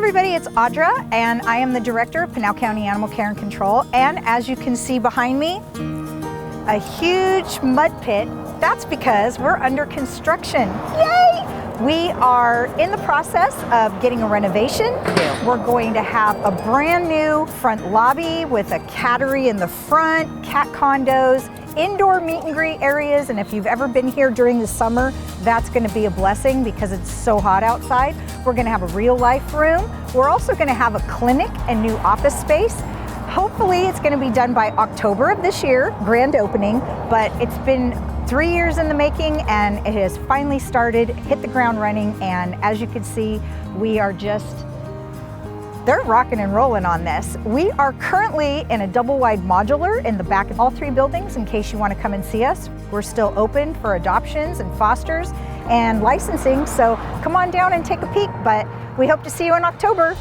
everybody, it's Audra, and I am the Director of Pinal County Animal Care and Control. And as you can see behind me, a huge mud pit. That's because we're under construction. Yay! We are in the process of getting a renovation. We're going to have a brand new front lobby with a cattery in the front, cat condos, indoor meet and greet areas, and if you've ever been here during the summer, that's going to be a blessing because it's so hot outside. We're going to have a real life room. We're also going to have a clinic and new office space. Hopefully it's going to be done by October of this year, grand opening, but it's been 3 years in the making and it has finally started, hit the ground running, and as you can see, they're rocking and rolling on this. We are currently in a double-wide modular in the back of all 3 buildings in case you want to come and see us. We're still open for adoptions and fosters and licensing, so come on down and take a peek, but we hope to see you in October.